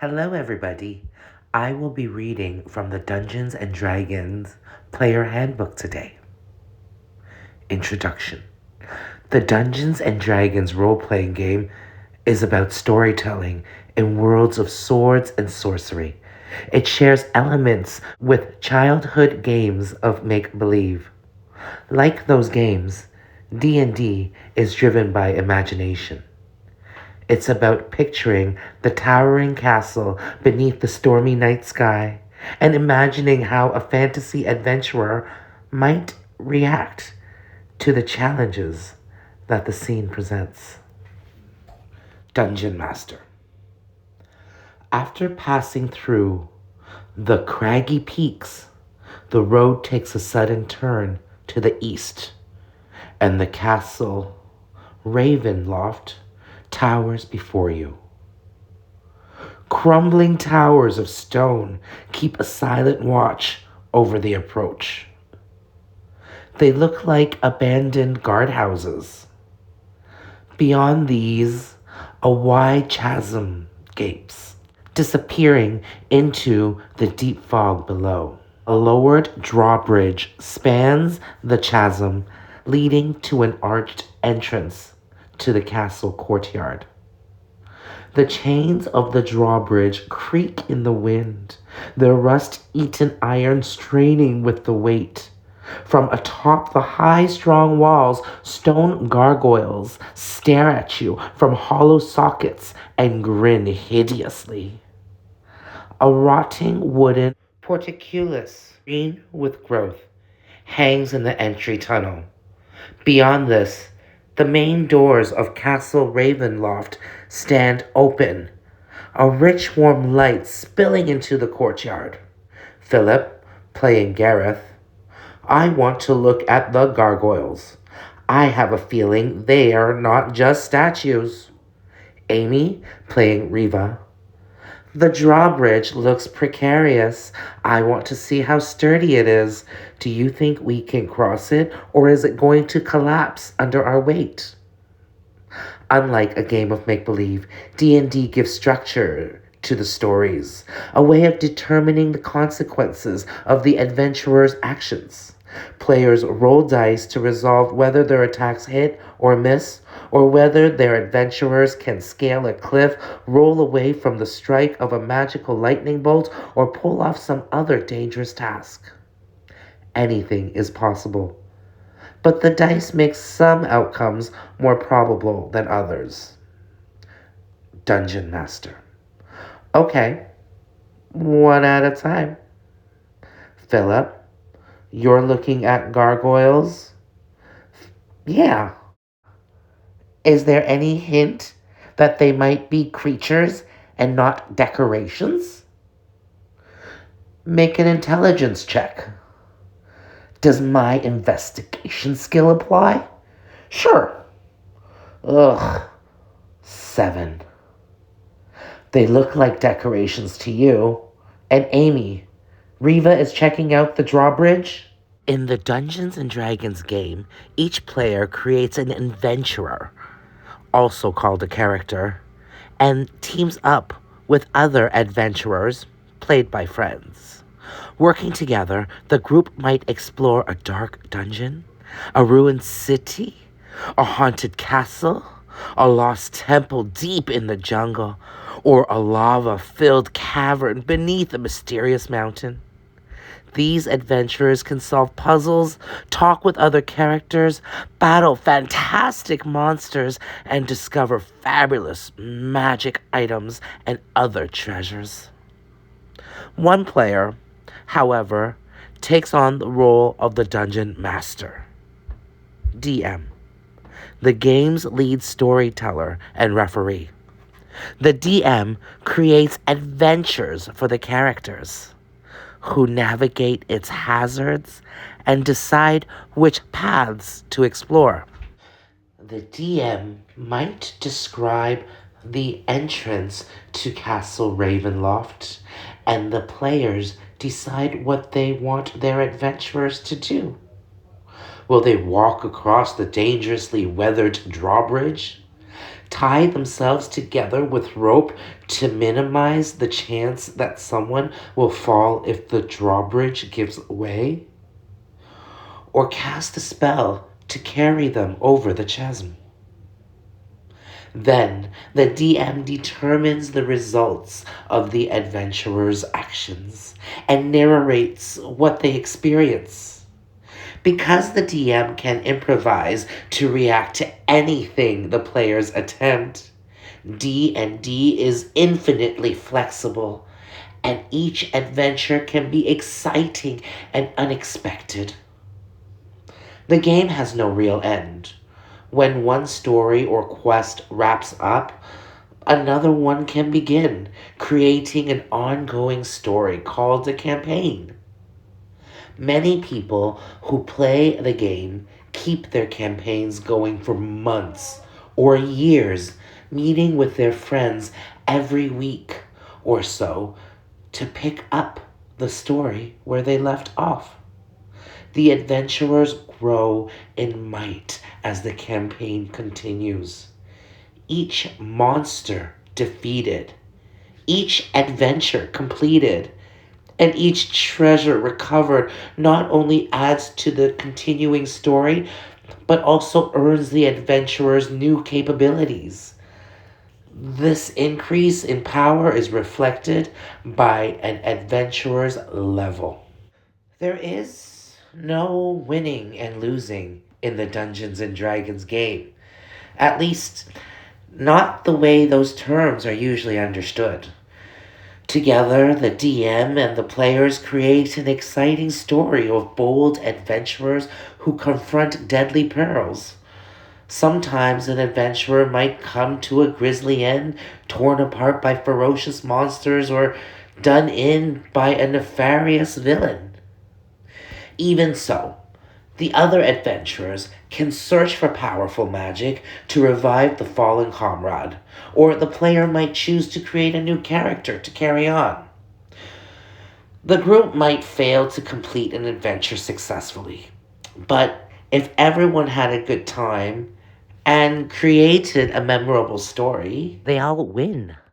Hello, everybody. I will be reading from the Dungeons and Dragons Player Handbook today. Introduction. The Dungeons and Dragons role playing game is about storytelling in worlds of swords and sorcery. It shares elements with childhood games of make believe. Like those games, D&D is driven by imagination. It's about picturing the towering castle beneath the stormy night sky and imagining how a fantasy adventurer might react to the challenges that the scene presents. Dungeon Master. After passing through the craggy peaks, the road takes a sudden turn to the east, and the castle Ravenloft towers before you. Crumbling towers of stone keep a silent watch over the approach. They look like abandoned guardhouses. Beyond these, a wide chasm gapes, disappearing into the deep fog below. A lowered drawbridge spans the chasm, leading to an arched entrance to the castle courtyard. The chains of the drawbridge creak in the wind, their rust-eaten iron straining with the weight. From atop the high, strong walls, stone gargoyles stare at you from hollow sockets and grin hideously. A rotting wooden portcullis, green with growth, hangs in the entry tunnel. Beyond this, the main doors of Castle Ravenloft stand open, a rich warm light spilling into the courtyard. Philip, playing Gareth, I want to look at the gargoyles. I have a feeling they are not just statues. Amy, playing Riva, the drawbridge looks precarious. I want to see how sturdy it is. Do you think we can cross it, or is it going to collapse under our weight? Unlike a game of make-believe, D&D gives structure to the stories, a way of determining the consequences of the adventurer's actions. Players roll dice to resolve whether their attacks hit or miss, or whether their adventurers can scale a cliff, roll away from the strike of a magical lightning bolt, or pull off some other dangerous task. Anything is possible, but the dice make some outcomes more probable than others. Dungeon Master. Okay, one at a time. Philip, you're looking at gargoyles? Yeah. Is there any hint that they might be creatures and not decorations? Make an intelligence check. Does my investigation skill apply? Sure. Ugh. 7. They look like decorations to you. And Amy, Riva is checking out the drawbridge? In the Dungeons and Dragons game, each player creates an adventurer, also called a character, and teams up with other adventurers, played by friends. Working together, the group might explore a dark dungeon, a ruined city, a haunted castle, a lost temple deep in the jungle, or a lava-filled cavern beneath a mysterious mountain. These adventurers can solve puzzles, talk with other characters, battle fantastic monsters, and discover fabulous magic items and other treasures. One player, however, takes on the role of the Dungeon Master, DM, the game's lead storyteller and referee. The DM creates adventures for the characters, who navigate its hazards and decide which paths to explore. The DM might describe the entrance to Castle Ravenloft, and the players decide what they want their adventurers to do. Will they walk across the dangerously weathered drawbridge? tie themselves together with rope to minimize the chance that someone will fall if the drawbridge gives way, or cast a spell to carry them over the chasm. Then the DM determines the results of the adventurer's actions and narrates what they experience. Because the DM can improvise to react to anything the players attempt, D&D is infinitely flexible, and each adventure can be exciting and unexpected. The game has no real end. When one story or quest wraps up, another one can begin, creating an ongoing story called a campaign. Many people who play the game keep their campaigns going for months or years, meeting with their friends every week or so to pick up the story where they left off. The adventurers grow in might as the campaign continues. Each monster defeated, each adventure completed, and each treasure recovered not only adds to the continuing story, but also earns the adventurers new capabilities. This increase in power is reflected by an adventurer's level. There is no winning and losing in the Dungeons and Dragons game. At least, not the way those terms are usually understood. Together, the DM and the players create an exciting story of bold adventurers who confront deadly perils. Sometimes an adventurer might come to a grisly end, torn apart by ferocious monsters or done in by a nefarious villain. Even so, the other adventurers can search for powerful magic to revive the fallen comrade, or the player might choose to create a new character to carry on. The group might fail to complete an adventure successfully, but if everyone had a good time and created a memorable story, they all win.